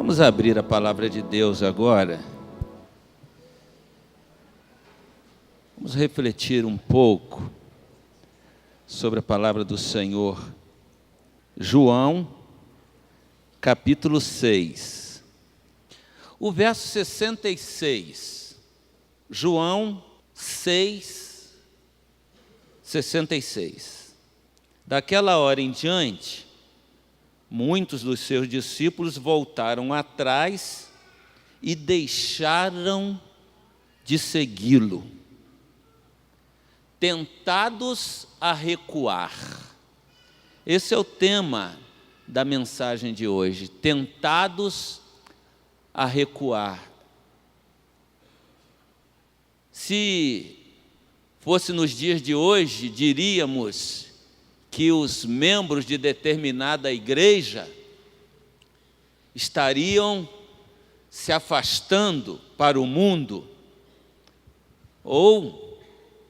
Vamos abrir a palavra de Deus agora. Vamos refletir um pouco sobre a palavra do Senhor. João, capítulo 6. O verso 66. João 6, 66. Daquela hora em diante, muitos dos seus discípulos voltaram atrás e deixaram de segui-lo, tentados a recuar. Esse é o tema da mensagem de hoje, tentados a recuar. Se fosse nos dias de hoje, diríamos que os membros de determinada igreja estariam se afastando para o mundo ou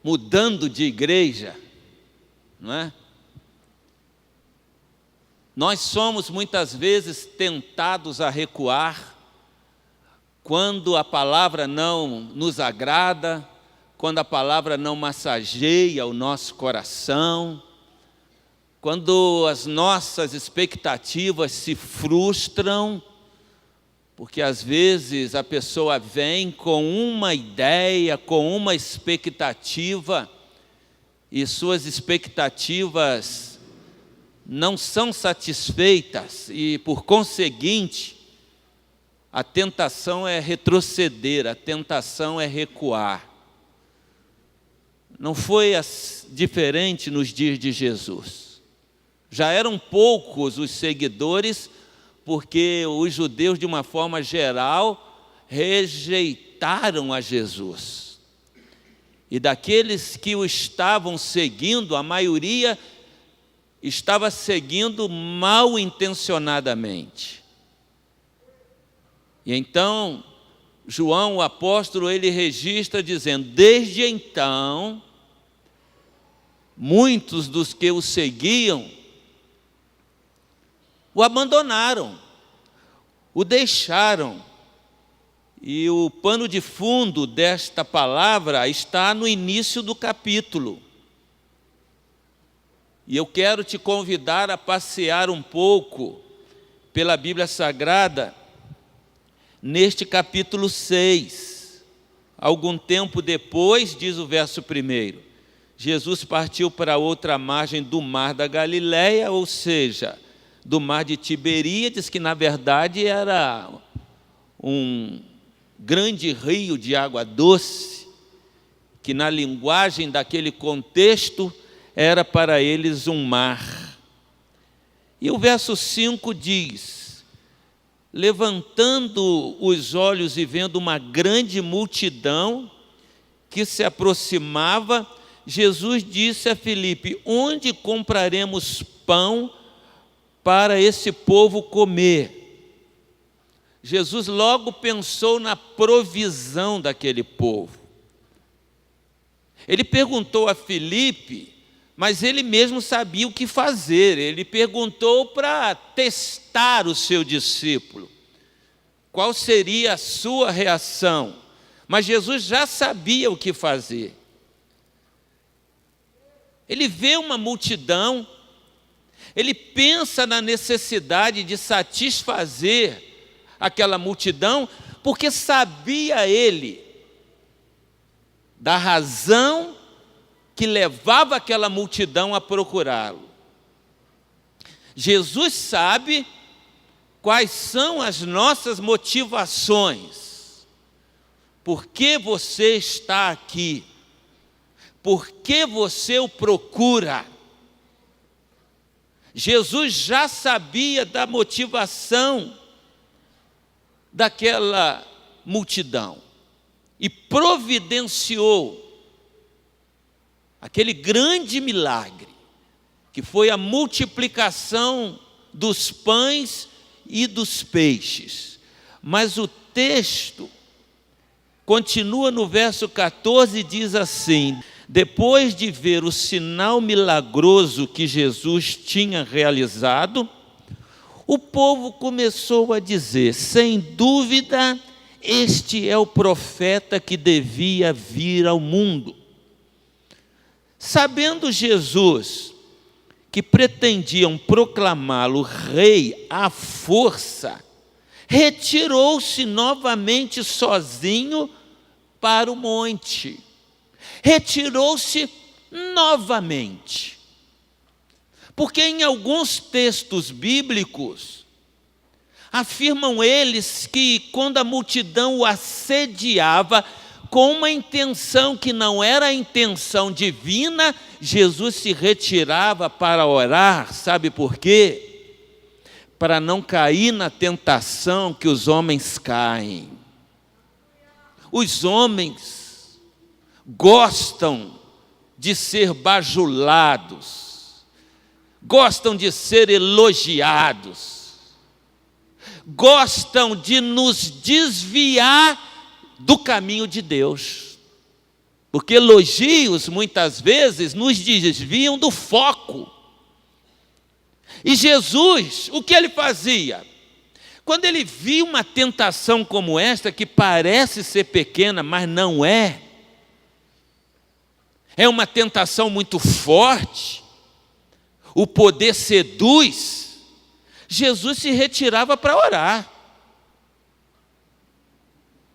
mudando de igreja, não é? Nós somos muitas vezes tentados a recuar quando a palavra não nos agrada, quando a palavra não massageia o nosso coração, quando as nossas expectativas se frustram, porque às vezes a pessoa vem com uma ideia, com uma expectativa, e suas expectativas não são satisfeitas, e por conseguinte, a tentação é retroceder, a tentação é recuar. Não foi diferente nos dias de Jesus. Já eram poucos os seguidores, porque os judeus, de uma forma geral, rejeitaram a Jesus. E daqueles que o estavam seguindo, a maioria estava seguindo mal intencionadamente. E então, João, o apóstolo, ele registra dizendo: desde então, muitos dos que o seguiam o abandonaram, o deixaram. E o pano de fundo desta palavra está no início do capítulo. E eu quero te convidar a passear um pouco pela Bíblia Sagrada neste capítulo 6. Algum tempo depois, diz o verso 1, Jesus partiu para outra margem do mar da Galileia, ou seja, do mar de Tiberíades, que na verdade era um grande rio de água doce, que na linguagem daquele contexto era para eles um mar. E o verso 5 diz: levantando os olhos e vendo uma grande multidão que se aproximava, Jesus disse a Filipe: onde compraremos pão para esse povo comer? Jesus logo pensou na provisão daquele povo. Ele perguntou a Filipe, mas ele mesmo sabia o que fazer. Ele perguntou para testar o seu discípulo, qual seria a sua reação. Mas Jesus já sabia o que fazer. Ele vê uma multidão, ele pensa na necessidade de satisfazer aquela multidão, porque sabia ele da razão que levava aquela multidão a procurá-lo. Jesus sabe quais são as nossas motivações. Por que você está aqui? Por que você o procura? Jesus já sabia da motivação daquela multidão e providenciou aquele grande milagre, que foi a multiplicação dos pães e dos peixes. Mas o texto continua no verso 14 e diz assim: depois de ver o sinal milagroso que Jesus tinha realizado, o povo começou a dizer: sem dúvida, este é o profeta que devia vir ao mundo. Sabendo Jesus que pretendiam proclamá-lo rei à força, retirou-se novamente sozinho para o monte. Retirou-se novamente. Porque em alguns textos bíblicos, afirmam eles que quando a multidão o assediava, com uma intenção que não era a intenção divina, Jesus se retirava para orar. Sabe por quê? Para não cair na tentação que os homens caem. Os homens gostam de ser bajulados, gostam de ser elogiados, gostam de nos desviar do caminho de Deus, porque elogios muitas vezes nos desviam do foco. E Jesus, o que ele fazia? Quando ele via uma tentação como esta, que parece ser pequena, mas não é, é uma tentação muito forte, o poder seduz, Jesus se retirava para orar.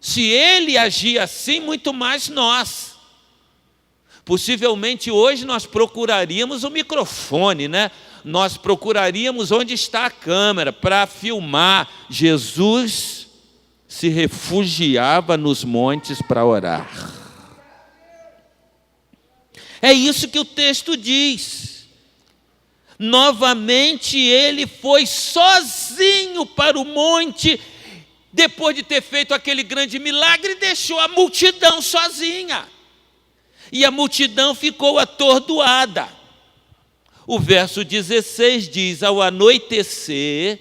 Se ele agia assim, muito mais nós. Possivelmente hoje nós procuraríamos o microfone, né? Nós procuraríamos onde está a câmera para filmar. Jesus se refugiava nos montes para orar. É isso que o texto diz. Novamente ele foi sozinho para o monte. Depois de ter feito aquele grande milagre, deixou a multidão sozinha. E a multidão ficou atordoada. O verso 16 diz: ao anoitecer,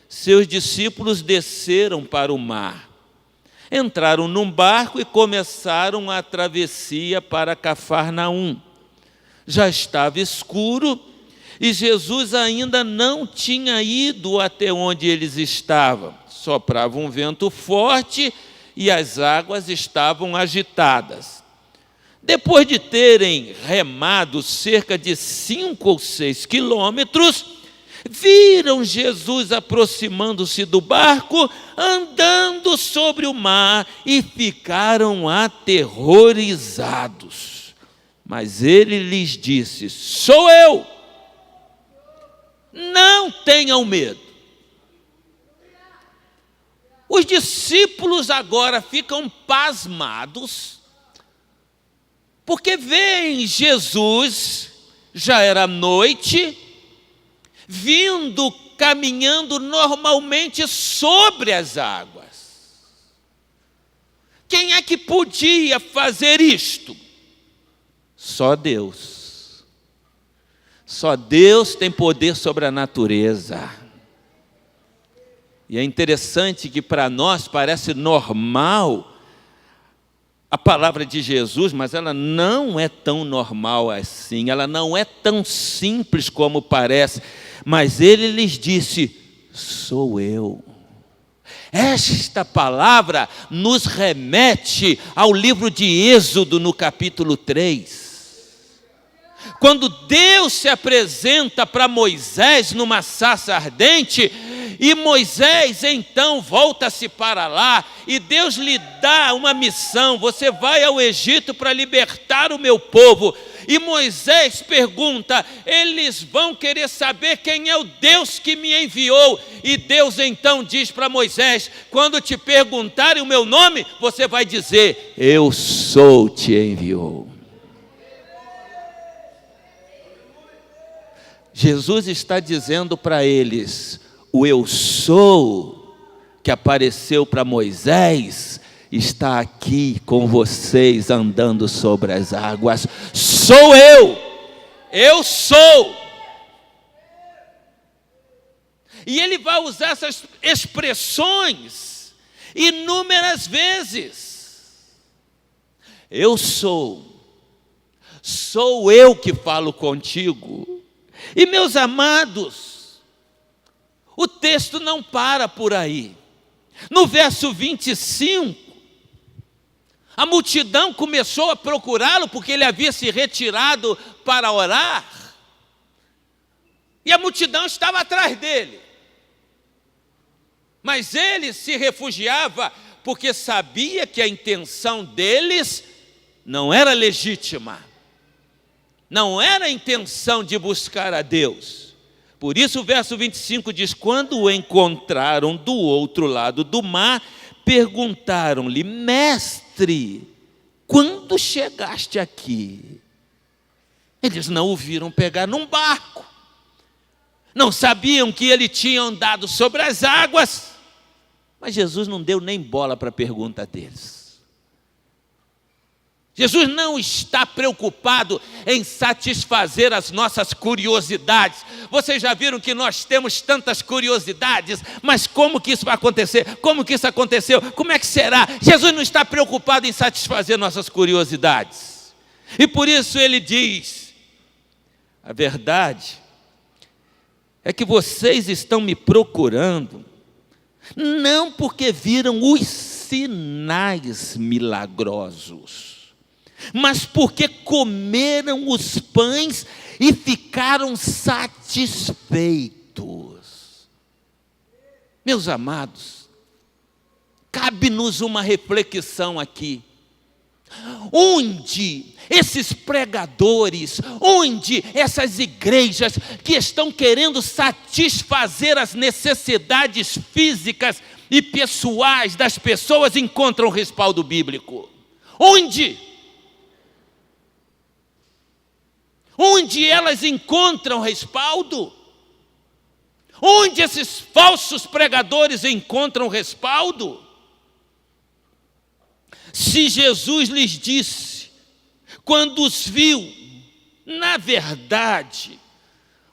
seus discípulos desceram para o mar. Entraram num barco e começaram a travessia para Cafarnaum. Já estava escuro e Jesus ainda não tinha ido até onde eles estavam. Soprava um vento forte e as águas estavam agitadas. Depois de terem remado cerca de 5 ou 6 quilômetros, viram Jesus aproximando-se do barco, andando sobre o mar, e ficaram aterrorizados. Mas ele lhes disse: sou eu, não tenham medo. Os discípulos agora ficam pasmados, porque veem Jesus, já era noite, vindo, caminhando normalmente sobre as águas. Quem é que podia fazer isto? Só Deus. Só Deus tem poder sobre a natureza. E é interessante que para nós parece normal a palavra de Jesus, mas ela não é tão normal assim, ela não é tão simples como parece. Mas ele lhes disse: sou eu. Esta palavra nos remete ao livro de Êxodo, no capítulo 3. Quando Deus se apresenta para Moisés numa sarça ardente, e Moisés então volta-se para lá, e Deus lhe dá uma missão: você vai ao Egito para libertar o meu povo. E Moisés pergunta: eles vão querer saber quem é o Deus que me enviou. E Deus então diz para Moisés: quando te perguntarem o meu nome, você vai dizer: eu sou, te enviou. Jesus está dizendo para eles: o eu sou que apareceu para Moisés está aqui com vocês, andando sobre as águas. Sou eu sou. E ele vai usar essas expressões inúmeras vezes. Eu sou eu que falo contigo. E meus amados, O texto não para por aí. No verso 25, a multidão começou a procurá-lo porque ele havia se retirado para orar. E a multidão estava atrás dele. Mas ele se refugiava porque sabia que a intenção deles não era legítima. Não era a intenção de buscar a Deus. Por isso o verso 25 diz: quando o encontraram do outro lado do mar, perguntaram-lhe: mestre, quando chegaste aqui? Eles não o viram pegar num barco. Não sabiam que ele tinha andado sobre as águas. Mas Jesus não deu nem bola para a pergunta deles. Jesus não está preocupado em satisfazer as nossas curiosidades. Vocês já viram que nós temos tantas curiosidades, mas como que isso vai acontecer? Como que isso aconteceu? Como é que será? Jesus não está preocupado em satisfazer nossas curiosidades. E por isso ele diz: a verdade é que vocês estão me procurando, não porque viram os sinais milagrosos, mas porque comeram os pães e ficaram satisfeitos. Meus amados, cabe-nos uma reflexão aqui. Onde esses pregadores, onde essas igrejas que estão querendo satisfazer as necessidades físicas e pessoais das pessoas encontram respaldo bíblico? Onde? Onde elas encontram respaldo? Onde esses falsos pregadores encontram respaldo? Se Jesus lhes disse, quando os viu, na verdade,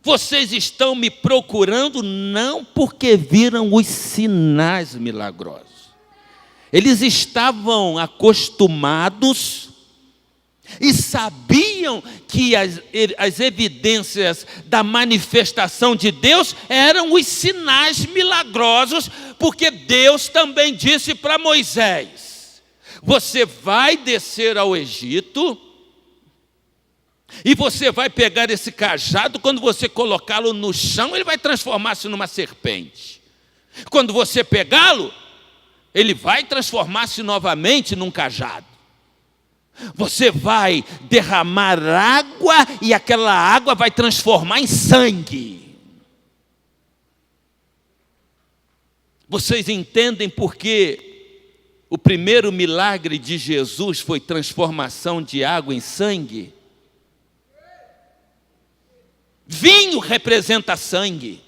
vocês estão me procurando não porque viram os sinais milagrosos. Eles estavam acostumados e sabiam que as evidências da manifestação de Deus eram os sinais milagrosos, porque Deus também disse para Moisés: você vai descer ao Egito e você vai pegar esse cajado, quando você colocá-lo no chão, ele vai transformar-se numa serpente. Quando você pegá-lo, ele vai transformar-se novamente num cajado. Você vai derramar água e aquela água vai transformar em sangue. Vocês entendem por que o primeiro milagre de Jesus foi transformação de água em sangue? Vinho representa sangue.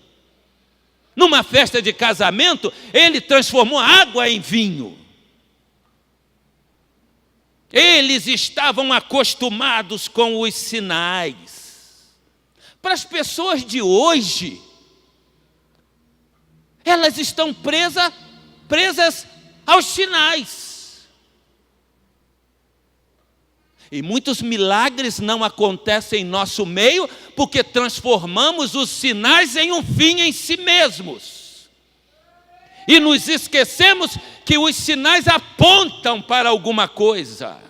Numa festa de casamento, ele transformou água em vinho. Eles estavam acostumados com os sinais. Para as pessoas de hoje, elas estão presas aos sinais. E muitos milagres não acontecem em nosso meio porque transformamos os sinais em um fim em si mesmos. E nos esquecemos que os sinais apontam para alguma coisa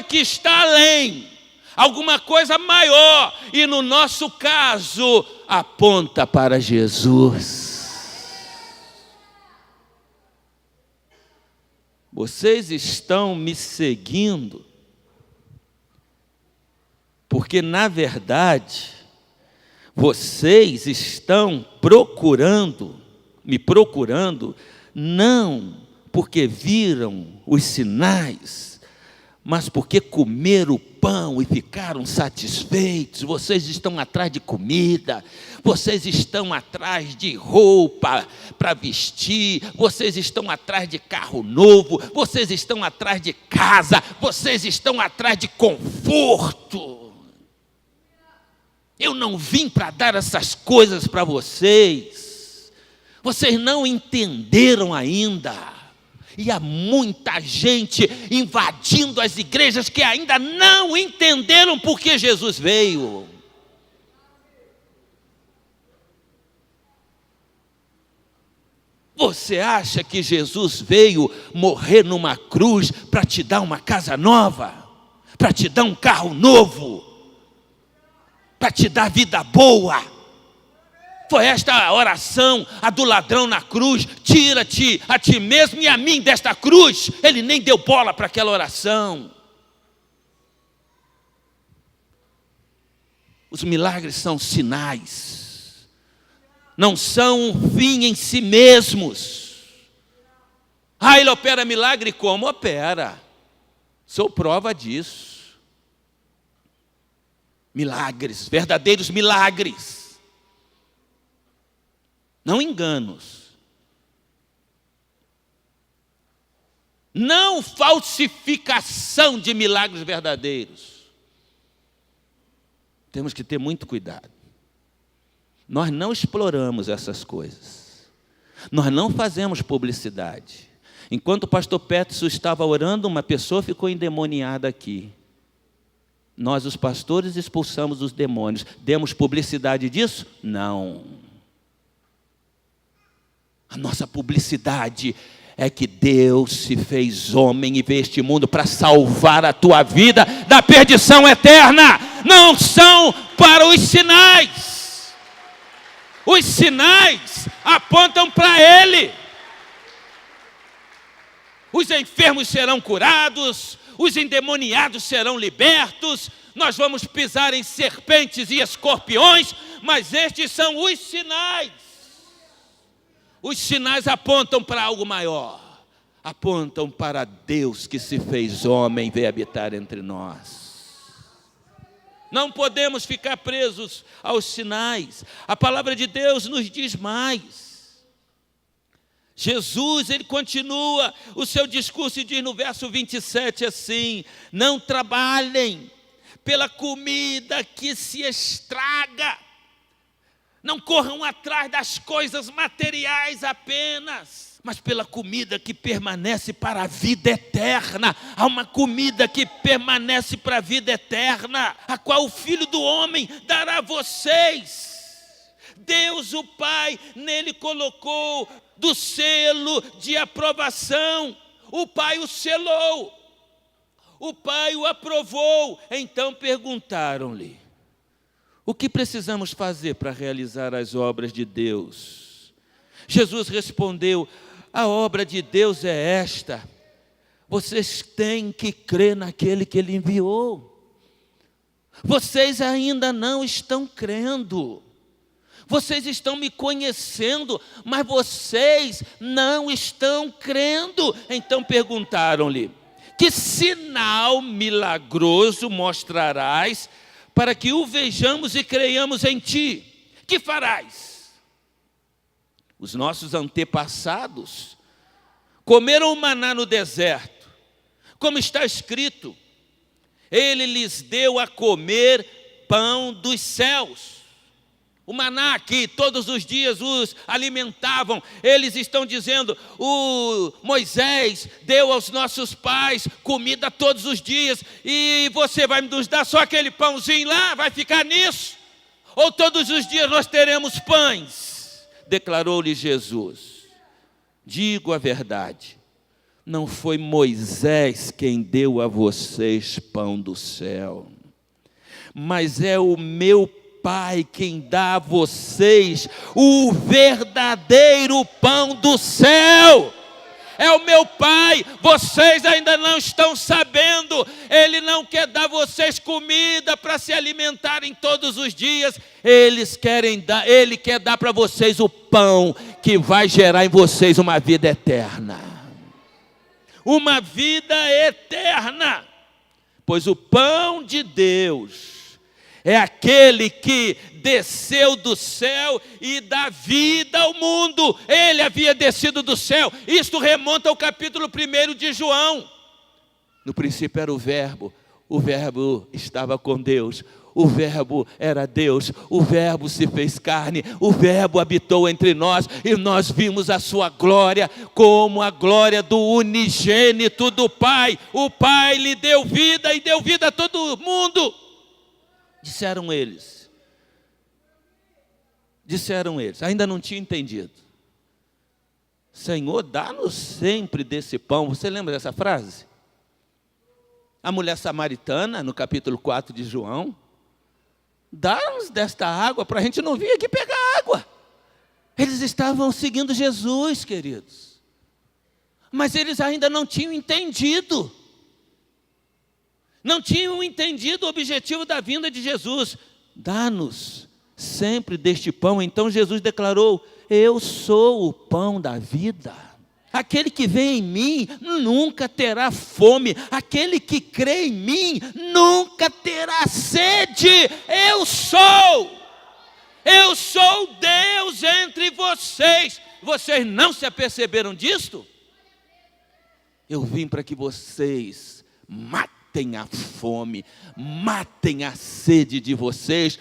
que está além, alguma coisa maior, e no nosso caso, aponta para Jesus. Vocês estão me seguindo porque, na verdade, vocês estão me procurando, não porque viram os sinais, mas porque comeram o pão e ficaram satisfeitos. Vocês estão atrás de comida, vocês estão atrás de roupa para vestir, vocês estão atrás de carro novo, vocês estão atrás de casa, vocês estão atrás de conforto. Eu não vim para dar essas coisas para vocês. Vocês não entenderam ainda. E há muita gente invadindo as igrejas que ainda não entenderam por que Jesus veio. Você acha que Jesus veio morrer numa cruz para te dar uma casa nova? Para te dar um carro novo? Para te dar vida boa? Foi esta a oração, a do ladrão na cruz: tira-te a ti mesmo e a mim desta cruz. Ele nem deu bola para aquela oração. Os milagres são sinais, não são um fim em si mesmos. Ele opera milagre como? Opera. Sou prova disso. Milagres, verdadeiros milagres. Não enganos. Não falsificação de milagres verdadeiros. Temos que ter muito cuidado. Nós não exploramos essas coisas. Nós não fazemos publicidade. Enquanto o pastor Peterson estava orando, uma pessoa ficou endemoniada aqui. Nós, os pastores, expulsamos os demônios. Demos publicidade disso? Não. A nossa publicidade é que Deus se fez homem e veio este mundo para salvar a tua vida da perdição eterna. Não são para os sinais. Os sinais apontam para Ele. Os enfermos serão curados, os endemoniados serão libertos, nós vamos pisar em serpentes e escorpiões, mas estes são os sinais. Os sinais apontam para algo maior, apontam para Deus que se fez homem e veio habitar entre nós. Não podemos ficar presos aos sinais. A palavra de Deus nos diz mais. Jesus, ele continua o seu discurso e diz no verso 27 assim: não trabalhem pela comida que se estraga, não corram atrás das coisas materiais apenas, mas pela comida que permanece para a vida eterna. Há uma comida que permanece para a vida eterna, a qual o Filho do Homem dará a vocês. Deus, o Pai, nele colocou do selo de aprovação. O Pai o selou, o Pai o aprovou. Então perguntaram-lhe: o que precisamos fazer para realizar as obras de Deus? Jesus respondeu: a obra de Deus é esta: vocês têm que crer naquele que Ele enviou. Vocês ainda não estão crendo. Vocês estão me conhecendo, mas vocês não estão crendo. Então perguntaram-lhe: que sinal milagroso mostrarás para que o vejamos e creiamos em ti? Que farás? Os nossos antepassados comeram o maná no deserto, como está escrito: Ele lhes deu a comer pão dos céus. O maná que todos os dias os alimentavam. Eles estão dizendo: o Moisés deu aos nossos pais comida todos os dias, e você vai nos dar só aquele pãozinho lá? Vai ficar nisso? Ou todos os dias nós teremos pães? Declarou-lhe Jesus: digo a verdade, não foi Moisés quem deu a vocês pão do céu, mas é o meu Pai quem dá a vocês o verdadeiro pão do céu. É o meu Pai. Vocês ainda não estão sabendo. Ele não quer dar a vocês comida para se alimentarem todos os dias. Ele quer dar para vocês o pão que vai gerar em vocês uma vida eterna. Uma vida eterna. Pois o pão de Deus é aquele que desceu do céu e dá vida ao mundo. Ele havia descido do céu. Isto remonta ao capítulo 1 de João. No princípio era o Verbo estava com Deus, o Verbo era Deus, o Verbo se fez carne, o Verbo habitou entre nós, e nós vimos a sua glória, como a glória do unigênito do Pai. O Pai lhe deu vida e deu vida a todo mundo. Disseram eles, ainda não tinham entendido. Senhor, dá-nos sempre desse pão. Você lembra dessa frase? A mulher samaritana, no capítulo 4 de João, dá-nos desta água para a gente não vir aqui pegar água. Eles estavam seguindo Jesus, queridos. Mas eles ainda não tinham entendido. Não tinham entendido o objetivo da vinda de Jesus. Dá-nos sempre deste pão. Então Jesus declarou: eu sou o pão da vida. Aquele que vem em mim nunca terá fome. Aquele que crê em mim nunca terá sede. Eu sou Deus entre vocês. Vocês não se aperceberam disto? Eu vim para que vocês matem a fome, matem a sede de vocês.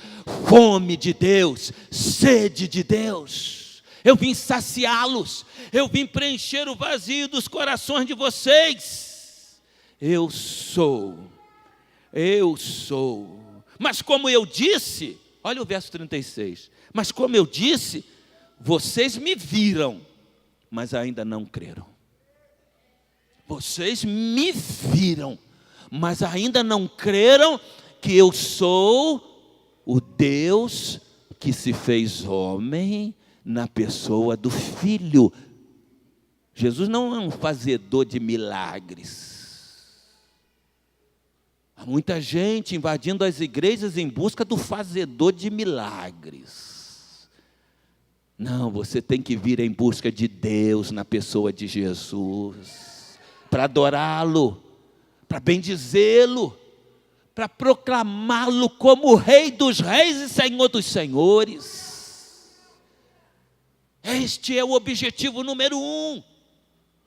Fome de Deus, sede de Deus. Eu vim saciá-los, eu vim preencher o vazio dos corações de vocês. Eu sou. Mas como eu disse, olha o verso 36. Mas como eu disse, vocês me viram, mas ainda não creram. Vocês me viram, mas ainda não creram que eu sou o Deus que se fez homem na pessoa do Filho. Jesus não é um fazedor de milagres. Há muita gente invadindo as igrejas em busca do fazedor de milagres. Não, você tem que vir em busca de Deus na pessoa de Jesus, para adorá-lo, para bendizê-lo, para proclamá-lo como o Rei dos Reis e Senhor dos Senhores. Este é o objetivo número 1,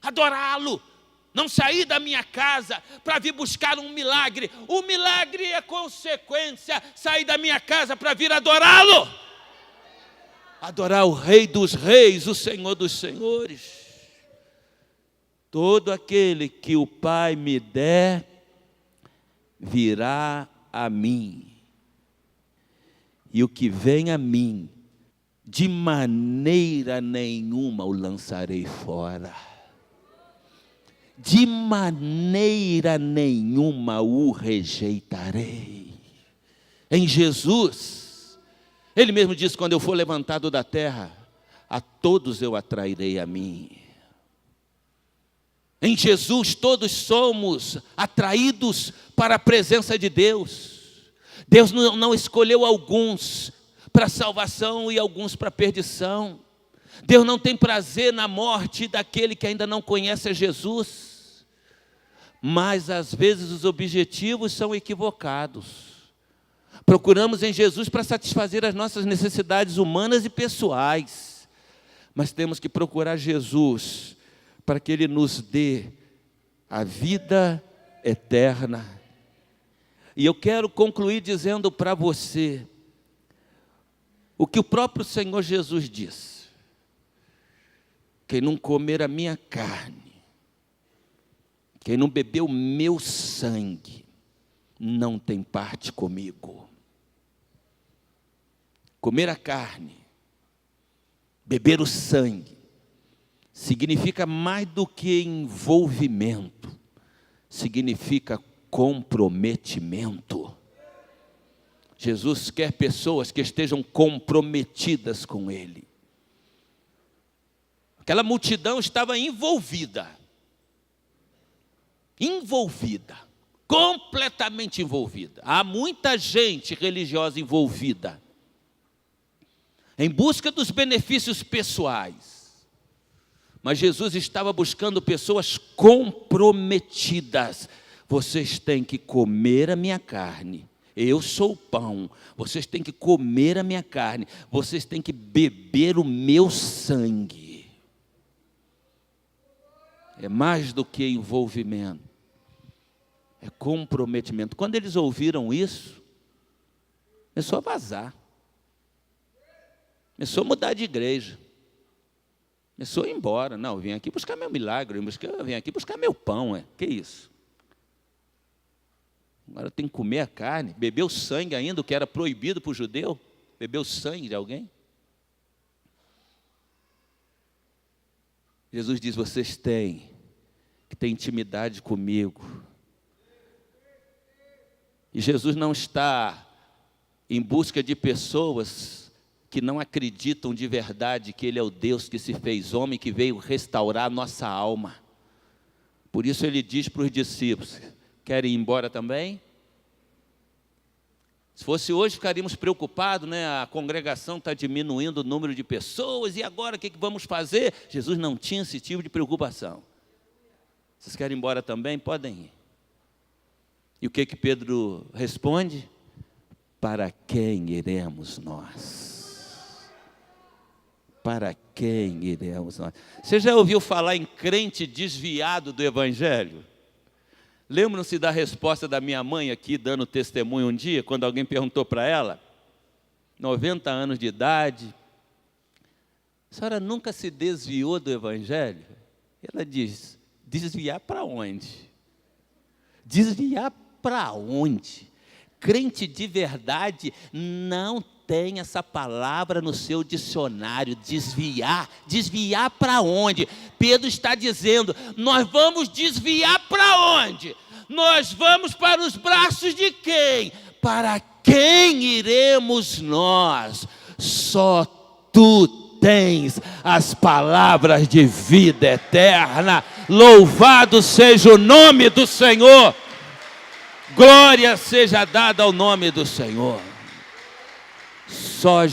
adorá-lo. Não sair da minha casa para vir buscar um milagre. O milagre é consequência. Sair da minha casa para vir adorá-lo. Adorar o Rei dos Reis, o Senhor dos Senhores. Todo aquele que o Pai me der, virá a mim. E o que vem a mim, de maneira nenhuma o lançarei fora. De maneira nenhuma o rejeitarei. Em Jesus, Ele mesmo disse: quando eu for levantado da terra, a todos eu atrairei a mim. Em Jesus todos somos atraídos para a presença de Deus. Deus não escolheu alguns para salvação e alguns para perdição. Deus não tem prazer na morte daquele que ainda não conhece a Jesus. Mas às vezes os objetivos são equivocados. Procuramos em Jesus para satisfazer as nossas necessidades humanas e pessoais. Mas temos que procurar Jesus para que Ele nos dê a vida eterna. E eu quero concluir dizendo para você o que o próprio Senhor Jesus disse: quem não comer a minha carne, quem não beber o meu sangue, não tem parte comigo. Comer a carne, beber o sangue, significa mais do que envolvimento, significa comprometimento. Jesus quer pessoas que estejam comprometidas com Ele. Aquela multidão estava envolvida, completamente envolvida. Há muita gente religiosa envolvida, em busca dos benefícios pessoais. Mas Jesus estava buscando pessoas comprometidas. Vocês têm que comer a minha carne. Eu sou o pão. Vocês têm que comer a minha carne. Vocês têm que beber o meu sangue. É mais do que envolvimento. É comprometimento. Quando eles ouviram isso, começou a vazar. Começou a mudar de igreja. Começou a ir embora. Não, eu vim aqui buscar meu milagre. Eu vim aqui buscar meu pão. Que isso? Agora eu tenho que comer a carne, beber o sangue ainda, o que era proibido para o judeu. Beber o sangue de alguém. Jesus diz: vocês têm que ter intimidade comigo. E Jesus não está em busca de pessoas que não acreditam de verdade que Ele é o Deus que se fez homem, que veio restaurar a nossa alma. Por isso Ele diz para os discípulos: querem ir embora também? Se fosse hoje, ficaríamos preocupados, né? A congregação está diminuindo o número de pessoas, e agora o que vamos fazer? Jesus não tinha esse tipo de preocupação. Vocês querem ir embora também? Podem ir. E o que Pedro responde? Para quem iremos nós? Para quem iremos nós? Você já ouviu falar em crente desviado do Evangelho? Lembram-se da resposta da minha mãe aqui, dando testemunho um dia, quando alguém perguntou para ela, 90 anos de idade, a senhora nunca se desviou do Evangelho? Ela diz: desviar para onde? Desviar para onde? Crente de verdade não tem essa palavra no seu dicionário, desviar. Desviar para onde? Pedro está dizendo: nós vamos desviar para onde? Nós vamos para os braços de quem? Para quem iremos nós? Só tu tens as palavras de vida eterna. Louvado seja o nome do Senhor. Glória seja dada ao nome do Senhor. Só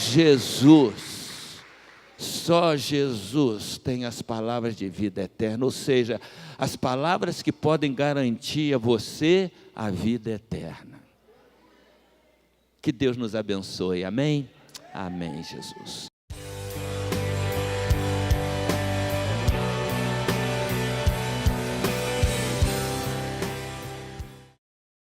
Jesus tem as palavras de vida eterna, ou seja, as palavras que podem garantir a você a vida eterna. Que Deus nos abençoe, amém? Amém, Jesus.